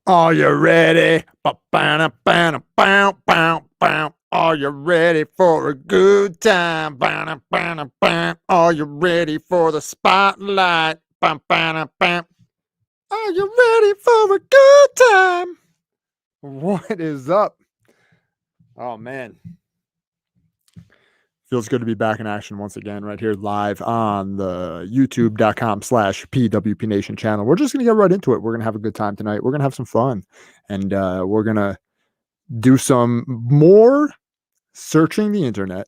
Are you ready? Ba-ba-da-ba-da-bow-bow-bow. Are you ready for a good time? Ba-da-ba-da-bow. Are you ready for the spotlight? Ba-ba-da-bow. Are you ready for a good time? What is up? Oh, man. Feels good to be back in action once again, right here live on the youtube.com/PWP Nation channel. We're just going to get right into it. We're going to have a good time tonight. We're going to have some fun. And we're going to do some more searching the internet,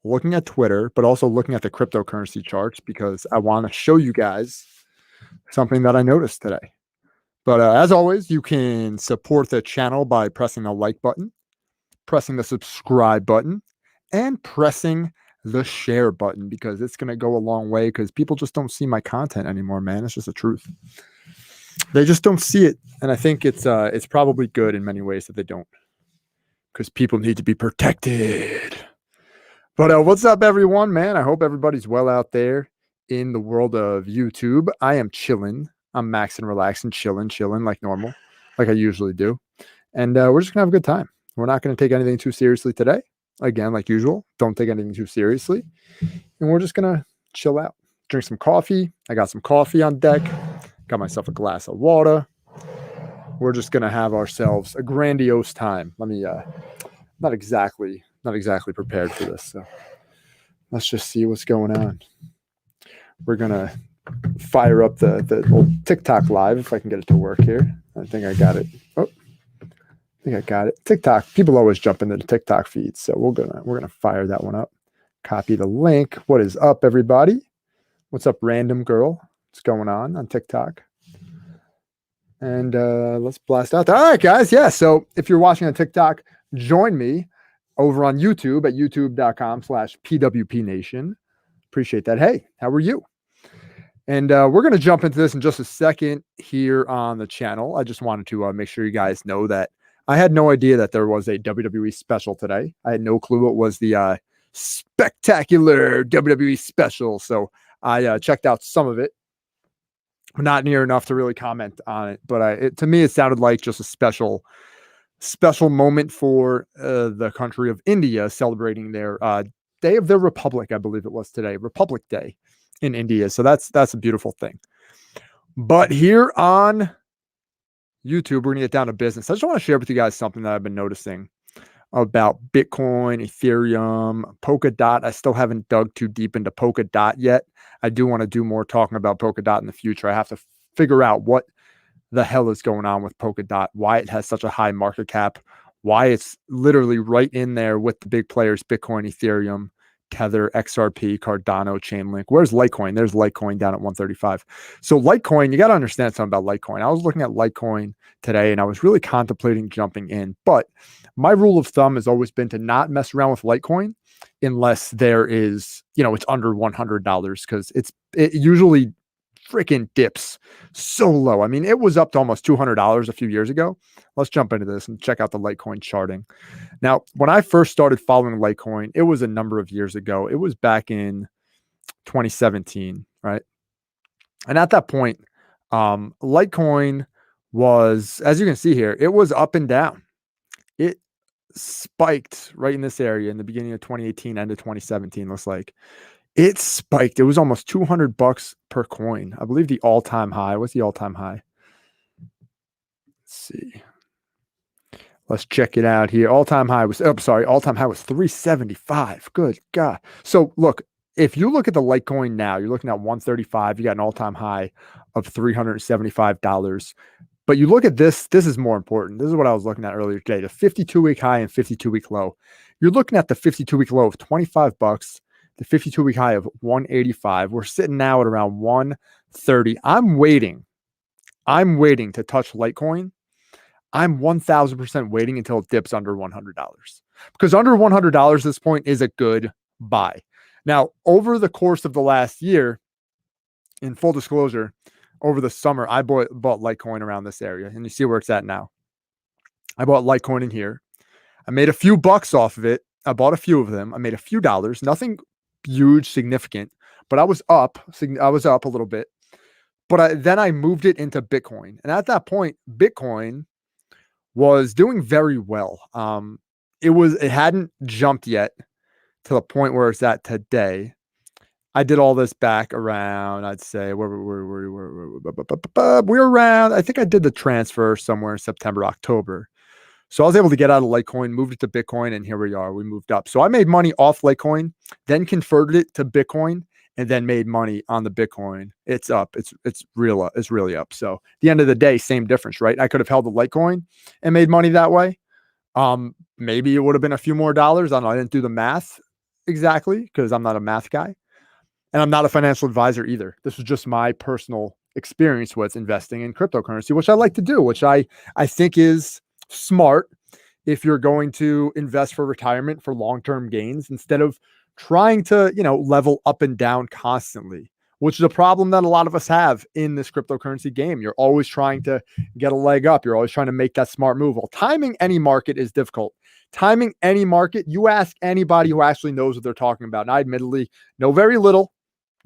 looking at Twitter, but also looking at the cryptocurrency charts because I want to show you guys something that I noticed today. But as always, you can support the channel by pressing the like button, pressing the subscribe button, and pressing the share button because it's going to go a long way because people just don't see my content anymore, man. It's just the truth. They just don't see it. And I think it's probably good in many ways that they don't because people need to be protected. But what's up, everyone, man? I hope everybody's well out there in the world of YouTube. I am chilling. I'm maxing, relaxing, chilling like normal, like I usually do. And we're just going to have a good time. We're not going to take anything too seriously today. Again, like usual, don't take anything too seriously. And we're just going to chill out, drink some coffee. I got some coffee on deck. Got myself a glass of water. We're just going to have ourselves a grandiose time. Let me, not exactly prepared for this. So let's just see what's going on. We're going to fire up the old TikTok live if I can get it to work here. I think I got it. Oh, I think I got it. TikTok. People always jump into the TikTok feeds. So we're gonna fire that one up. Copy the link. What is up, everybody? What's up, random girl? What's going on TikTok? And let's blast out. All right, guys. Yeah. So if you're watching on TikTok, join me over on YouTube at youtube.com/PWP Nation. Appreciate that. Hey, how are you? And we're going to jump into this in just a second here on the channel. I just wanted to make sure you guys know that I had no idea that there was a WWE special today. I had no clue it was the spectacular WWE special. So I checked out some of it. Not near enough to really comment on it. But to me, it sounded like just a special moment for the country of India celebrating their Day of their Republic, I believe it was today, Republic Day in India. So that's a beautiful thing. But here on YouTube, we're going to get down to business. I just want to share with you guys something that I've been noticing about Bitcoin, Ethereum, Polkadot. I still haven't dug too deep into Polkadot yet. I do want to do more talking about Polkadot in the future. I have to figure out what the hell is going on with Polkadot, why it has such a high market cap, why it's literally right in there with the big players, Bitcoin, Ethereum, Tether, XRP, Cardano, Chainlink. Where's Litecoin? There's Litecoin down at 135. So Litecoin, you got to understand something about Litecoin. I was looking at Litecoin today and I was really contemplating jumping in, but my rule of thumb has always been to not mess around with Litecoin unless there is, it's under $100 because it usually freaking dips so low. I mean, it was up to almost $200 a few years ago. Let's jump into this and check out the Litecoin charting. Now, when I first started following Litecoin, it was a number of years ago. It was back in 2017, right? And at that point, Litecoin was, as you can see here, it was up and down. It spiked right in this area in the beginning of 2018, end of 2017, looks like. It spiked. It was almost $200 per coin. I believe the all-time high. What's the all-time high? Let's see. Let's check it out here. All-time high was, all-time high was 375. Good God. So look, if you look at the Litecoin now, you're looking at 135. You got an all-time high of $375. But you look at this, this is more important. This is what I was looking at earlier today. The 52-week high and 52-week low. You're looking at the 52-week low of $25. The 52-week high of 185. We're sitting now at around 130. I'm waiting to touch Litecoin. I'm 1,000% waiting until it dips under $100 because under $100 at this point is a good buy. Now, over the course of the last year, in full disclosure, over the summer, I bought Litecoin around this area, and you see where it's at now. I bought Litecoin in here. I made a few bucks off of it. I bought a few of them. I made a few dollars. Nothing huge, significant, but I was up a little bit. But then I moved it into Bitcoin. And at that point, Bitcoin was doing very well. It hadn't jumped yet to the point where it's at today. I did all this back around, I'd say, we were around, I think I did the transfer somewhere in September, October. So I was able to get out of Litecoin, moved it to Bitcoin, and here we are. We moved up. So I made money off Litecoin, then converted it to Bitcoin, and then made money on the Bitcoin. It's up. It's really up. So at the end of the day, same difference, right? I could have held the Litecoin and made money that way. Maybe it would have been a few more dollars. I don't know. I didn't do the math exactly because I'm not a math guy. And I'm not a financial advisor either. This was just my personal experience with investing in cryptocurrency, which I like to do, which I think is smart if you're going to invest for retirement for long-term gains instead of trying to, level up and down constantly, which is a problem that a lot of us have in this cryptocurrency game. You're always trying to get a leg up. You're always trying to make that smart move. Well, timing any market is difficult. Timing any market, you ask anybody who actually knows what they're talking about. And I admittedly know very little.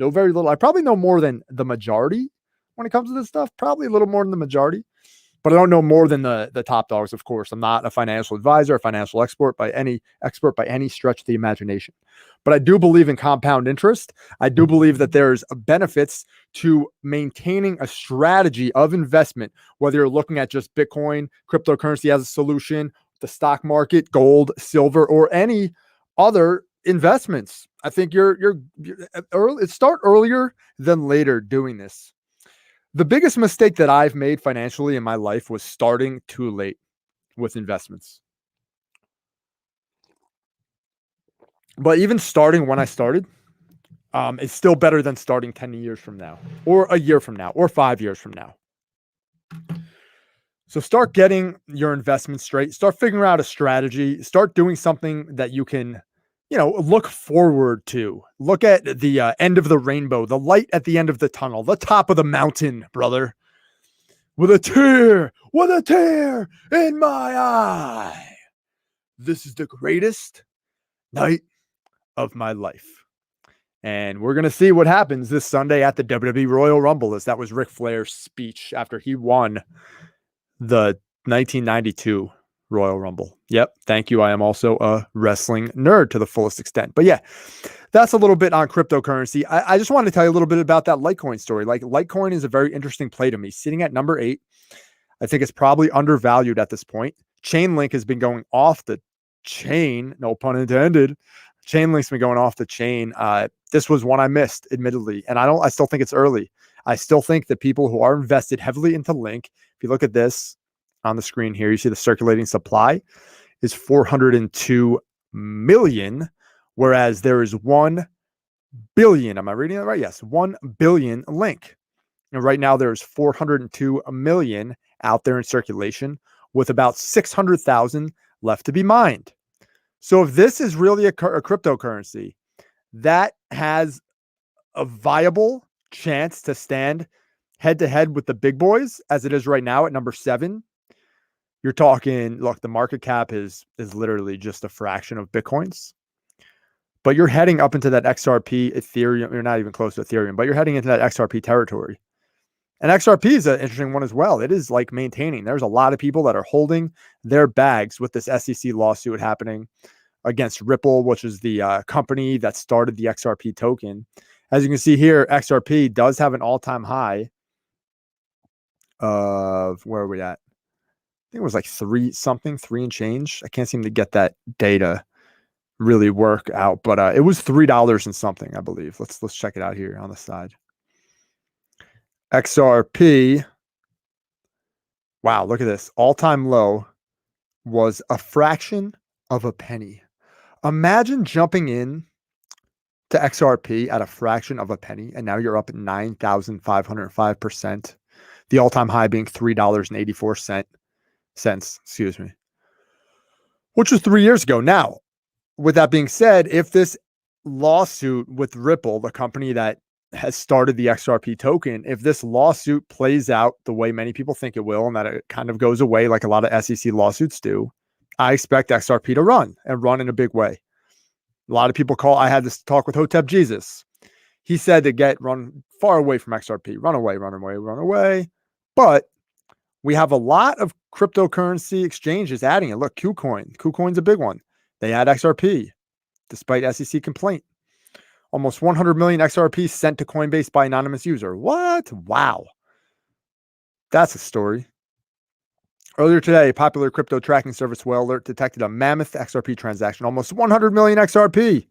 I probably know more than the majority when it comes to this stuff, probably a little more than the majority, but I don't know more than the top dogs. Of course, I'm not a financial advisor, a financial expert by any stretch of the imagination, but I do believe in compound interest. I do believe that there's benefits to maintaining a strategy of investment, whether you're looking at just Bitcoin, cryptocurrency as a solution, the stock market, gold, silver, or any other investments. I think you're early, start earlier than later doing this. The biggest mistake that I've made financially in my life was starting too late with investments. But even starting when I started, is still better than starting 10 years from now, or a year from now, or 5 years from now. So start getting your investments straight. Start figuring out a strategy. Start doing something that you can look forward to. Look at the end of the rainbow, the light at the end of the tunnel, the top of the mountain, brother. With a tear in my eye. This is the greatest night of my life. And we're going to see what happens this Sunday at the WWE Royal Rumble, as that was Ric Flair's speech after he won the 1992 Royal Rumble. Yep. Thank you. I am also a wrestling nerd to the fullest extent. But yeah, that's a little bit on cryptocurrency. I just wanted to tell you a little bit about that Litecoin story. Like, Litecoin is a very interesting play to me. Sitting at number 8, I think it's probably undervalued at this point. Chainlink has been going off the chain, no pun intended. Chainlink's been going off the chain. This was one I missed, admittedly, and I still think it's early. I still think that people who are invested heavily into Link, if you look at this on the screen here, you see the circulating supply is 402 million, whereas there is 1 billion. Am I reading that right? Yes, 1 billion Link. And right now there's 402 million out there in circulation, with about 600,000 left to be mined. So if this is really a cryptocurrency that has a viable chance to stand head to head with the big boys, as it is right now at number 7, you're talking, look, the market cap is literally just a fraction of Bitcoin's, but you're heading up into that XRP Ethereum. You're not even close to Ethereum, but you're heading into that XRP territory. And XRP is an interesting one as well. It is like maintaining. There's a lot of people that are holding their bags with this SEC lawsuit happening against Ripple, which is the company that started the XRP token. As you can see here, XRP does have an all-time high of, where are we at? I think it was like 3 and change. I can't seem to get that data really work out, but it was $3 and something, I believe. Let's check it out here on the side. XRP. Wow, look at this. All-time low was a fraction of a penny. Imagine jumping in to XRP at a fraction of a penny, and now you're up at 9,505%. The all-time high being $3.84, excuse me, which was 3 years ago. Now, with that being said, if this lawsuit with Ripple, the company that has started the XRP token, if this lawsuit plays out the way many people think it will, and that it kind of goes away like a lot of SEC lawsuits do, I expect XRP to run in a big way. A lot of people I had this talk with Hotep Jesus. he said to run far away from XRP. Run away, run away, run away. But we have a lot of cryptocurrency exchanges adding it. Look, KuCoin's a big one. They add XRP despite SEC complaint. Almost 100 million XRP sent to Coinbase by anonymous user. What? Wow. That's a story. Earlier today, popular crypto tracking service Whale Alert detected a mammoth XRP transaction, almost 100 million XRP.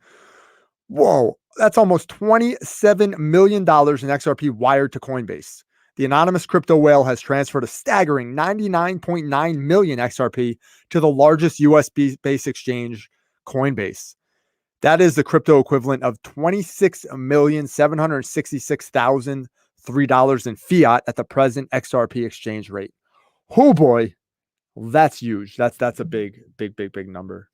Whoa, that's almost $27 million in XRP wired to Coinbase. The anonymous crypto whale has transferred a staggering 99.9 million XRP to the largest US-based exchange, Coinbase. That is the crypto equivalent of $26,766,003 in fiat at the present XRP exchange rate. Oh boy, that's huge. That's a big number.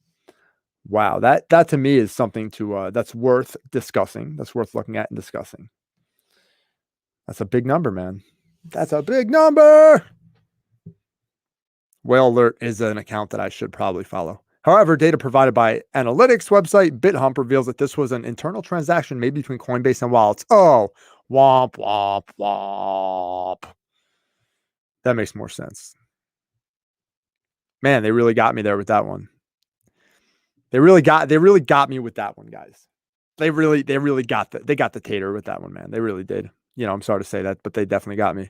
Wow, that to me is something to that's worth discussing. That's worth looking at and discussing. That's a big number, man. That's a big number. Whale Alert is an account that I should probably follow. However, data provided by analytics website BitHump reveals that this was an internal transaction made between Coinbase and wallets. Oh, womp, womp, womp. That makes more sense. Man, they really got me there with that one. They really got me with that one, guys. They really got the tater with that one, man. They really did. You know, I'm sorry to say that, but they definitely got me.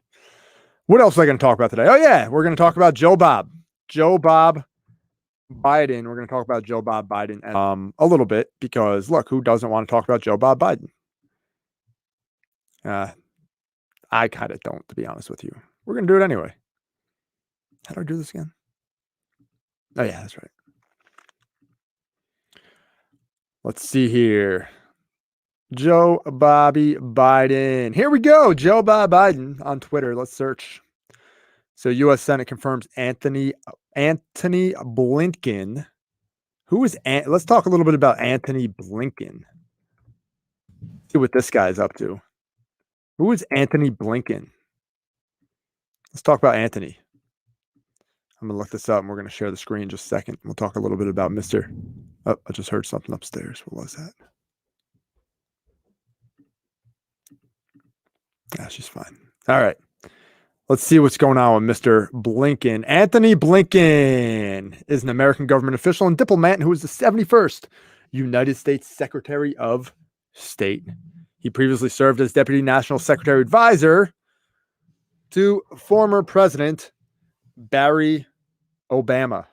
What else are I going to talk about today? Oh yeah, we're going to talk about Joe Bob Biden. We're going to talk about Joe Bob Biden a little bit because look, who doesn't want to talk about Joe Bob Biden? I kind of don't, to be honest with you. We're going to do it anyway. How do I do this again? Oh yeah, that's right. Let's see here. Joe Bobby Biden. Here we go. Joe Bob Biden on Twitter. Let's search. So U.S. Senate confirms Anthony Blinken. Who is let's talk a little bit about Anthony Blinken. See what this guy's up to. Who is Anthony Blinken? Let's talk about Anthony. I'm going to look this up and we're going to share the screen in just a second. We'll talk a little bit about Mr. Oh, I just heard something upstairs. What was that? Yeah, she's fine. All right. Let's see what's going on with Mr. Blinken. Anthony Blinken is an American government official and diplomat who is the 71st United States Secretary of State. He previously served as Deputy National Secretary Advisor to former President Barack Obama.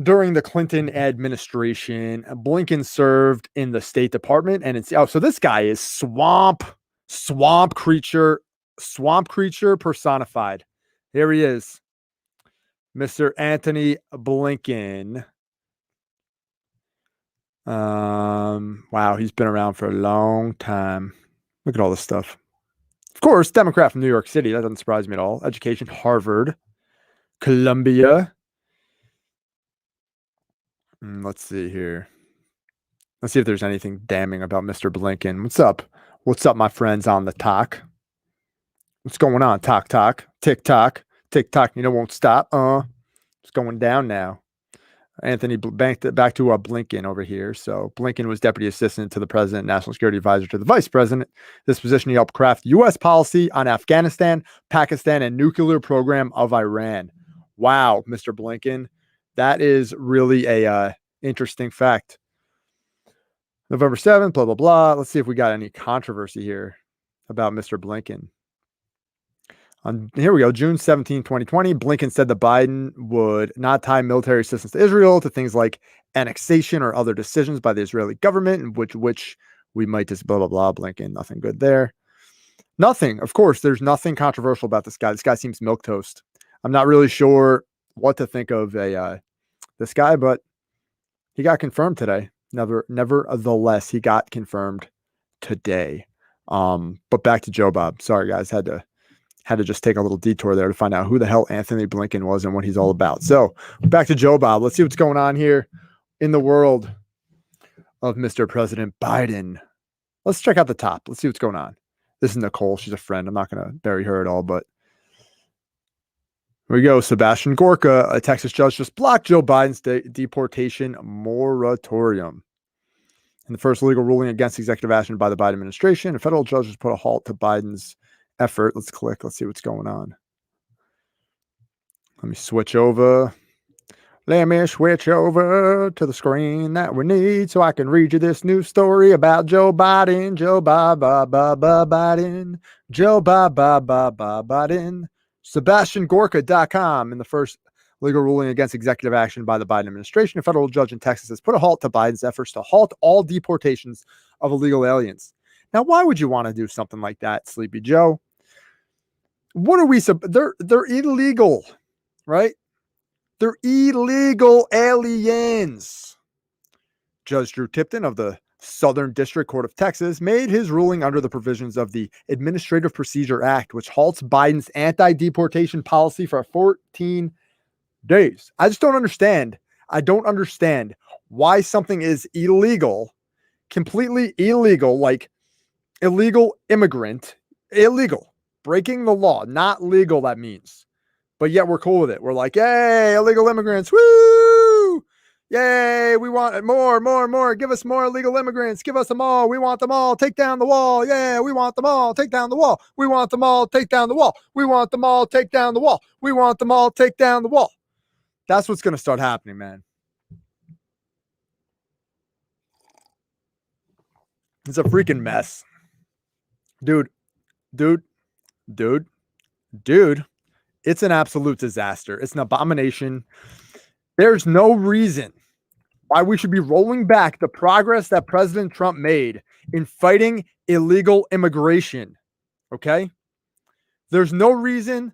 During the Clinton administration, Blinken served in the State Department, and so this guy is swamp creature personified. Here he is, Mr. Anthony Blinken. Wow, he's been around for a long time. Look at all this stuff. Of course, Democrat from New York City. That doesn't surprise me at all. Education, Harvard, Columbia. Let's see here. Let's see if there's anything damning about Mr. Blinken. What's up? What's up, my friends on the talk? What's going on? Talk. TikTok. You know, won't stop. It's going down now. Anthony, back to Blinken over here. So Blinken was deputy assistant to the president, national security advisor to the vice president. This position, he helped craft U.S. policy on Afghanistan, Pakistan, and nuclear program of Iran. Wow, Mr. Blinken. That is really a interesting fact. November 7th, blah, blah, blah. Let's see if we got any controversy here about Mr. Blinken. Here we go. June 17, 2020, Blinken said that Biden would not tie military assistance to Israel to things like annexation or other decisions by the Israeli government, in which we might just blah, blah, blah. Blinken, nothing good there. Nothing. Of course, there's nothing controversial about this guy. This guy seems milquetoast. I'm not really sure what to think of this guy, but he got confirmed today. Nevertheless, he got confirmed today. But back to Joe Bob. Sorry, guys. Had to just take a little detour there to find out who the hell Anthony Blinken was and what he's all about. So back to Joe Bob. Let's see what's going on here in the world of Mr. President Biden. Let's check out the top. Let's see what's going on. This is Nicole. She's a friend. I'm not going to bury her at all, but here we go. Sebastian Gorka, a Texas judge, just blocked Joe Biden's deportation moratorium. In the first legal ruling against executive action by the Biden administration, a federal judge has put a halt to Biden's effort. Let's click. Let's see what's going on. Let me switch over. Let me switch over to the screen that we need so I can read you this news story about Joe Biden. Joe Biden. Joe Biden. SebastianGorka.com. In the first legal ruling against executive action by the Biden administration, a federal judge in Texas has put a halt to Biden's efforts to halt all deportations of illegal aliens. Now, why would you want to do something like that, Sleepy Joe? What are we? They're illegal, right? They're illegal aliens. Judge Drew Tipton of the Southern District Court of Texas made his ruling under the provisions of the Administrative Procedure Act, which halts Biden's anti-deportation policy for 14 days. I just don't understand. I don't understand why something is illegal, completely illegal, like illegal immigrant, illegal, breaking the law, not legal, that means. But yet we're cool with it. We're like, yay, illegal immigrants. Woo! Yay, we want more. Give us more illegal immigrants. Give us them all. We want them all. Take down the wall. Yeah, we want them all. Take down the wall. We want them all. Take down the wall. We want them all. Take down the wall. We want them all. Take down the wall. That's what's going to start happening, man. It's a freaking mess. Dude. It's an absolute disaster. It's an abomination. There's no reason why we should be rolling back the progress that President Trump made in fighting illegal immigration. Okay? There's no reason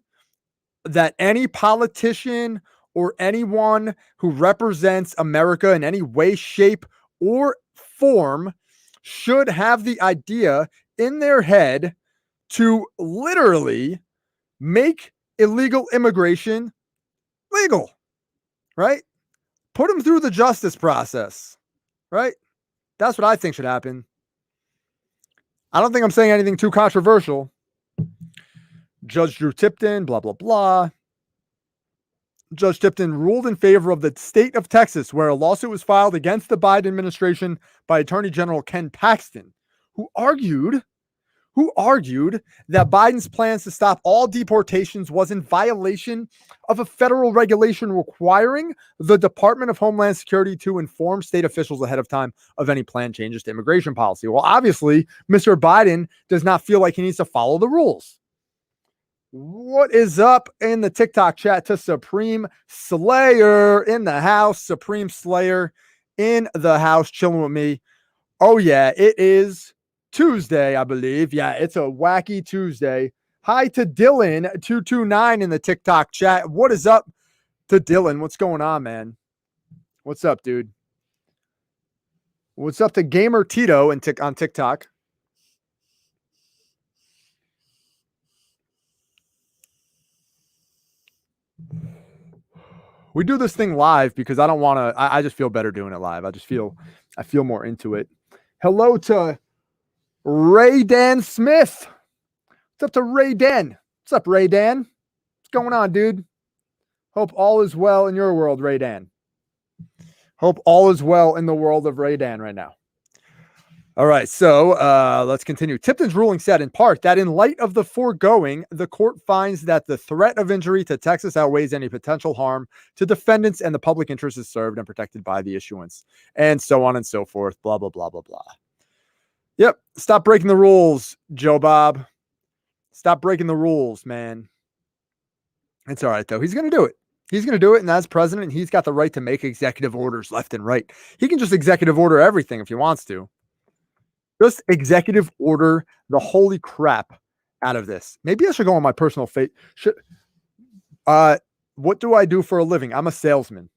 that any politician or anyone who represents America in any way, shape, or form should have the idea in their head to literally make illegal immigration legal, right? Put them through the justice process, right? That's what I think should happen. I don't think I'm saying anything too controversial. Judge Drew Tipton, blah, blah, blah. Judge Tipton ruled in favor of the state of Texas, where a lawsuit was filed against the Biden administration by Attorney General Ken Paxton, who argued that Biden's plans to stop all deportations was in violation of a federal regulation requiring the Department of Homeland Security to inform state officials ahead of time of any planned changes to immigration policy. Well, obviously, Mr. Biden does not feel like he needs to follow the rules. What is up in the TikTok chat to Supreme Slayer in the house? Supreme Slayer in the house, chilling with me. Oh, yeah, it is Tuesday, I believe. Yeah, it's a wacky Tuesday. Hi to Dylan229 in the TikTok chat. What is up to Dylan? What's going on, man? What's up, dude? What's up to Gamer Tito on TikTok? We do this thing live because I don't want to. I just feel better doing it live. I feel more into it. Hello to Ray Dan Smith. What's up to Ray Dan? What's up, Ray Dan? What's going on, dude? Hope all is well in your world, Ray Dan. Hope all is well in the world of Ray Dan right now. All right, so let's continue. Tipton's ruling said in part that in light of the foregoing, the court finds that the threat of injury to Texas outweighs any potential harm to defendants and the public interest is served and protected by the issuance, and so on and so forth, blah, blah, blah, blah, blah. Yep, stop breaking the rules, Joe Bob. Stop breaking the rules, man. It's all right, though. He's going to do it. He's going to do it, and as president, he's got the right to make executive orders left and right. He can just executive order everything if he wants to. Just executive order the holy crap out of this. Maybe I should go on my personal fate. What do I do for a living? I'm a salesman.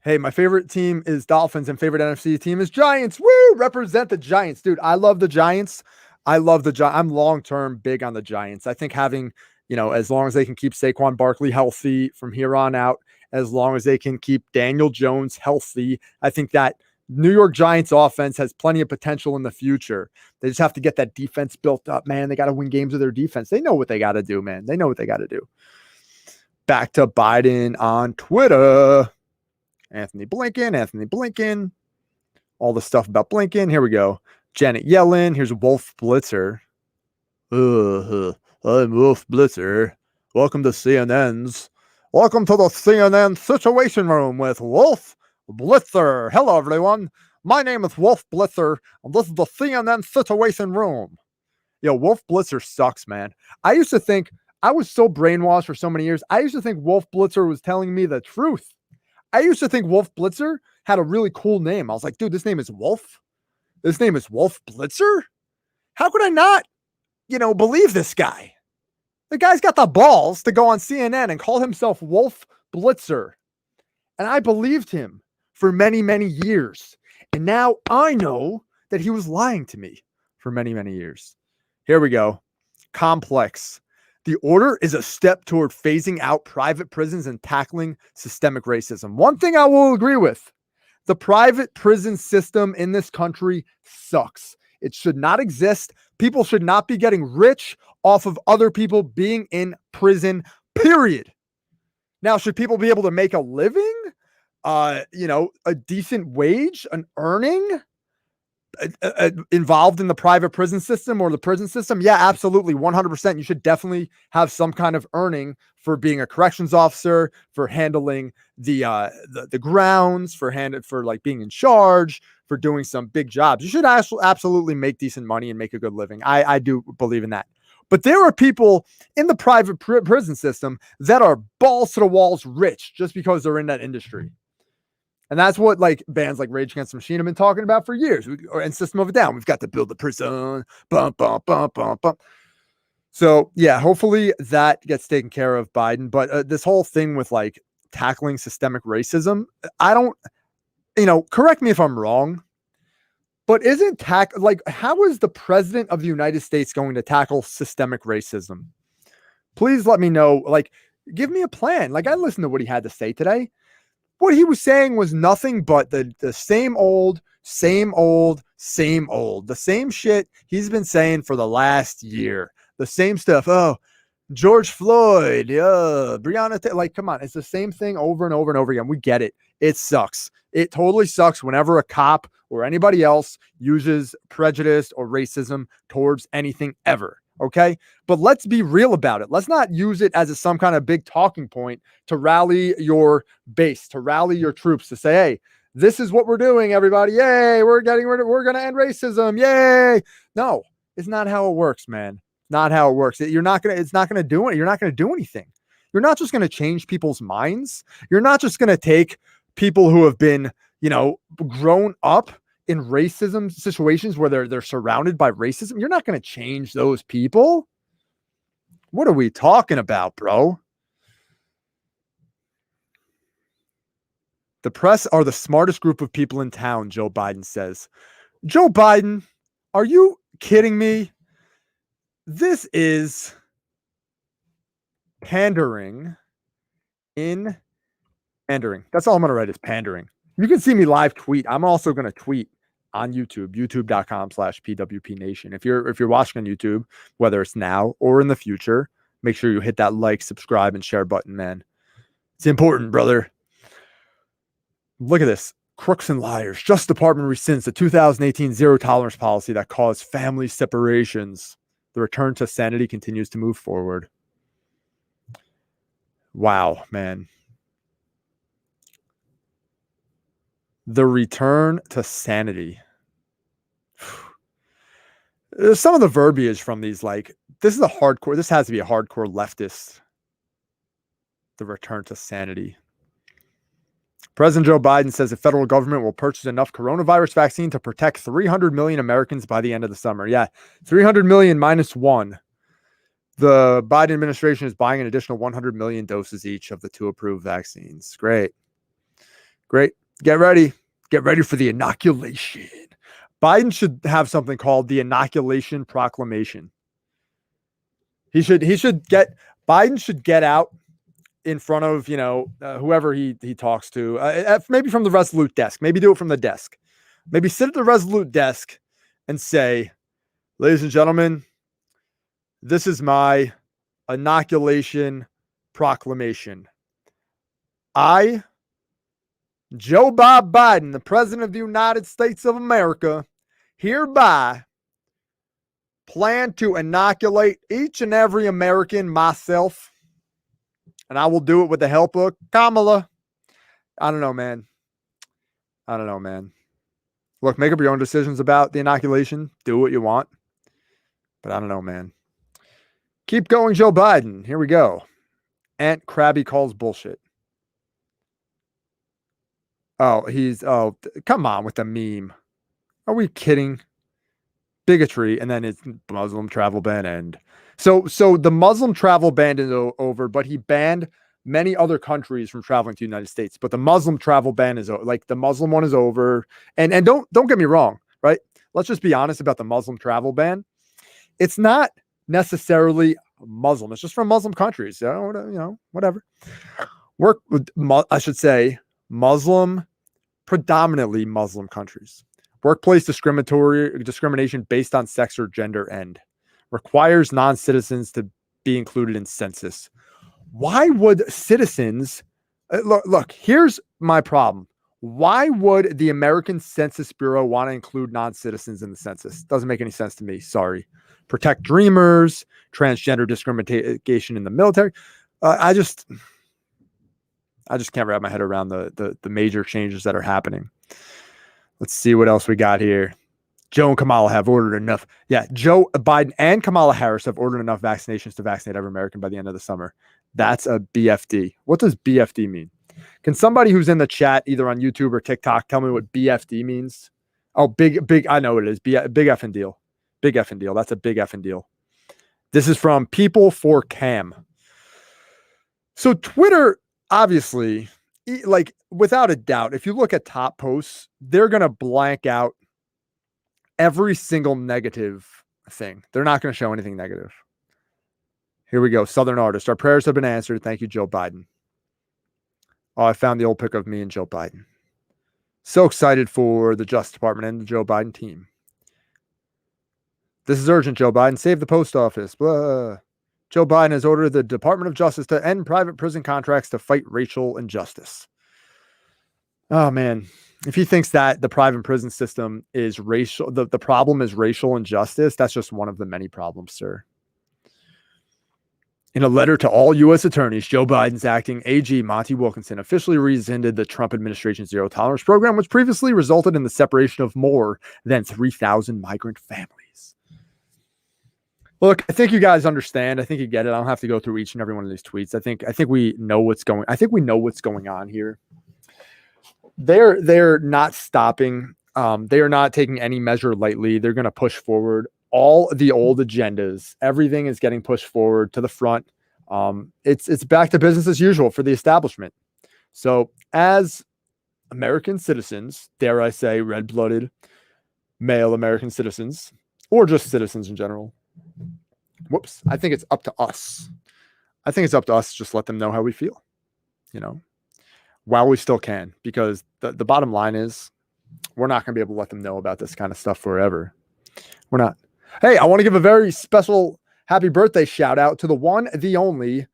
Hey, my favorite team is Dolphins and favorite NFC team is Giants. Woo! Represent the Giants. Dude, I love the Giants. I'm long-term big on the Giants. I think having, as long as they can keep Saquon Barkley healthy from here on out, as long as they can keep Daniel Jones healthy, I think that New York Giants offense has plenty of potential in the future. They just have to get that defense built up, man. They got to win games with their defense. They know what they got to do, man. They know what they got to do. Back to Biden on Twitter. Anthony Blinken, all the stuff about Blinken. Here we go. Janet Yellen. Here's Wolf Blitzer. I'm Wolf Blitzer. Welcome to CNN's. Welcome to the CNN Situation Room with Wolf Blitzer. Hello, everyone. My name is Wolf Blitzer, and this is the CNN Situation Room. Yo, Wolf Blitzer sucks, man. I used to think, I was so brainwashed for so many years. I used to think Wolf Blitzer was telling me the truth. I used to think Wolf Blitzer had a really cool name. I was like, dude, this name is Wolf. This name is Wolf Blitzer. How could I not, believe this guy? The guy's got the balls to go on CNN and call himself Wolf Blitzer. And I believed him for many, many years. And now I know that he was lying to me for many, many years. Here we go. Complex. The order is a step toward phasing out private prisons and tackling systemic racism. One thing I will agree with, the private prison system in this country sucks. It should not exist. People should not be getting rich off of other people being in prison, period. Now, should people be able to make a living? A decent wage, an earning? Involved in the private prison system or the prison system? Yeah, absolutely. 100%. You should definitely have some kind of earning for being a corrections officer, for handling the grounds, for like being in charge, for doing some big jobs. You should absolutely make decent money and make a good living. I do believe in that. But there are people in the private prison system that are balls to the walls rich just because they're in that industry. And that's what like bands like Rage Against the Machine have been talking about for years. And System of a Down. We've got to build the prison. Bump, bump, bump, bump, bump. So yeah, hopefully that gets taken care of, Biden. But this whole thing with like tackling systemic racism, I don't, correct me if I'm wrong, but how is the president of the United States going to tackle systemic racism? Please let me know. Like, give me a plan. Like, I listened to what he had to say today. What he was saying was nothing but the same old, the same shit he's been saying for the last year. The same stuff. Oh, George Floyd, Breonna, like, come on. It's the same thing over and over and over again. We get it. It sucks. It totally sucks whenever a cop or anybody else uses prejudice or racism towards anything ever. Okay. But let's be real about it. Let's not use it as some kind of big talking point to rally your base, to rally your troops, to say, hey, this is what we're doing, everybody. Yay. We're going to end racism. Yay. No, it's not how it works, man. Not how it works. It's not going to do it. You're not going to do anything. You're not just going to change people's minds. You're not just going to take people who have been, grown up in racism situations where they're surrounded by racism. You're not going to change those people. What are we talking about, bro? The press are the smartest group of people in town, Joe Biden says. Joe Biden, are you kidding me? This is pandering. That's all I'm going to write is pandering. You can see me live tweet. I'm also going to tweet on YouTube, youtube.com/PWPNation. If you're watching on YouTube, whether it's now or in the future, make sure you hit that like, subscribe, and share button, man. It's important, brother. Look at this. Crooks and liars. Justice Department rescinds the 2018 zero tolerance policy that caused family separations. The return to sanity continues to move forward. Wow, man. The return to sanity. Some of the verbiage from these, like, this has to be a hardcore leftist. The return to sanity. President Joe Biden says the federal government will purchase enough coronavirus vaccine to protect 300 million Americans by the end of the summer. Yeah, 300 million minus one. The Biden administration is buying an additional 100 million doses each of the 2 approved vaccines. Great. Get ready. Get ready for the inoculation. Biden should have something called the inoculation proclamation. Biden should get out in front of, whoever he talks to, maybe from the Resolute desk, maybe do it from the desk, maybe sit at the Resolute desk and say, ladies and gentlemen, this is my inoculation proclamation. I Joe Bob Biden, the President of the United States of America, hereby plan to inoculate each and every American, myself, and I will do it with the help of Kamala. I don't know, man. I don't know, man. Look, make up your own decisions about the inoculation. Do what you want. But I don't know, man. Keep going, Joe Biden. Here we go. Aunt Krabby calls bullshit. Oh, come on with the meme. Are we kidding? Bigotry, and then it's Muslim travel ban end. So the Muslim travel ban is over, but he banned many other countries from traveling to the United States. But the Muslim travel ban is like the Muslim one is over. And don't get me wrong, right? Let's just be honest about the Muslim travel ban. It's not necessarily Muslim. It's just from Muslim countries. Whatever. I should say Muslim, predominantly Muslim countries. Workplace discrimination based on sex or gender end. Requires non-citizens to be included in census. Why would citizens... Look, here's my problem. Why would the American Census Bureau want to include non-citizens in the census? Doesn't make any sense to me. Sorry. Protect dreamers, transgender discrimination in the military. I just can't wrap my head around the major changes that are happening. Let's see what else we got here. Joe and Kamala have ordered enough. Yeah, Joe Biden and Kamala Harris have ordered enough vaccinations to vaccinate every American by the end of the summer. That's a BFD. What does BFD mean? Can somebody who's in the chat, either on YouTube or TikTok, tell me what BFD means? Oh, big. I know what it is. Big effing deal. Big effing deal. That's a big effing deal. This is from People for Cam. So Twitter, obviously, like without a doubt, if you look at top posts, they're going to blank out every single negative thing. They're not going to show anything negative. Here we go. Southern artist. Our prayers have been answered. Thank you, Joe Biden. Oh, I found the old pic of me and Joe Biden. So excited for the Justice Department and the Joe Biden team. This is urgent, Joe Biden. Save the post office. Blah. Joe Biden has ordered the Department of Justice to end private prison contracts to fight racial injustice. Oh, man. If he thinks that the private prison system is racial, the problem is racial injustice, that's just one of the many problems, sir. In a letter to all U.S. attorneys, Joe Biden's acting AG, Monty Wilkinson, officially rescinded the Trump administration's zero tolerance program, which previously resulted in the separation of more than 3,000 migrant families. Look, I think you guys understand. I think you get it. I don't have to go through each and every one of these tweets. I think we know what's going. I think we know what's going on here. They're not stopping. They are not taking any measure lightly. They're going to push forward all the old agendas. Everything is getting pushed forward to the front. It's back to business as usual for the establishment. So as American citizens, dare I say, red-blooded male American citizens, or just citizens in general. Whoops. I think it's up to us. I think it's up to us to just let them know how we feel, while we still can, because the bottom line is we're not going to be able to let them know about this kind of stuff forever. We're not. Hey, I want to give a very special happy birthday shout out to the one, the only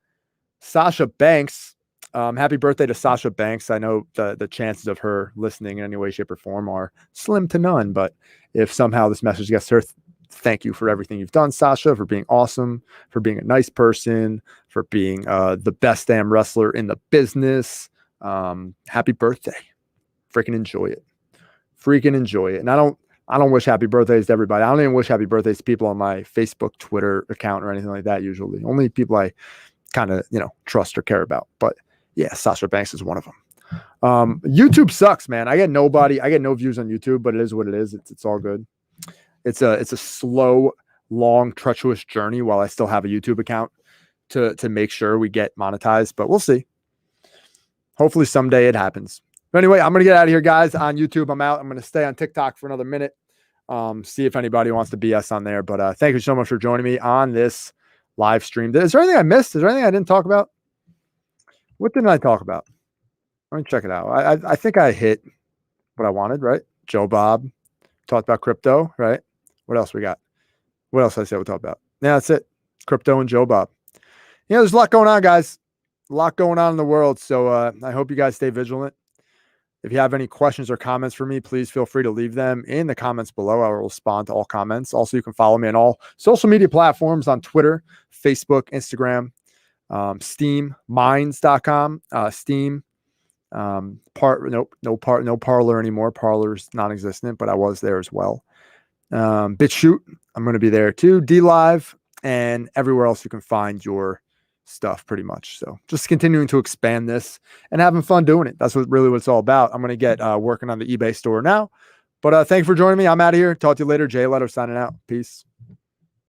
Sasha Banks. Happy birthday to Sasha Banks. I know the chances of her listening in any way, shape, or form are slim to none, but if somehow this message gets to her, thank you for everything you've done, Sasha, for being awesome, for being a nice person, for being the best damn wrestler in the business. Happy birthday. Freaking enjoy it. And I don't wish happy birthdays to everybody. I don't even wish happy birthdays to people on my Facebook, Twitter account or anything like that. Usually only people I kind of, trust or care about. But yeah, Sasha Banks is one of them. YouTube sucks, man. I get no views on YouTube, but it is what it is. It's all good. It's a slow, long, treacherous journey while I still have a YouTube account to make sure we get monetized, but we'll see. Hopefully someday it happens. But anyway, I'm going to get out of here, guys. On YouTube, I'm out. I'm going to stay on TikTok for another minute. See if anybody wants to BS on there. But thank you so much for joining me on this live stream. Is there anything I missed? Is there anything I didn't talk about? What didn't I talk about? Let me check it out. I think I hit what I wanted, right? Joe Bob. Talked about crypto, right? What else we got? What else did I say we'll talk about? Yeah, that's it. Crypto and Joe Bob. There's a lot going on, guys. A lot going on in the world. So I hope you guys stay vigilant. If you have any questions or comments for me, please feel free to leave them in the comments below. I will respond to all comments. Also, you can follow me on all social media platforms on Twitter, Facebook, Instagram, Steam, Minds.com, Steam, no Parlor anymore. Parlor's non-existent, but I was there as well. BitChute, I'm going to be there too. DLive, and everywhere else you can find your stuff pretty much. So just continuing to expand this and having fun doing it. That's what it's all about. I'm going to get working on the eBay store now. But thank you for joining me. I'm out of here. Talk to you later. Jayalletto signing out. Peace.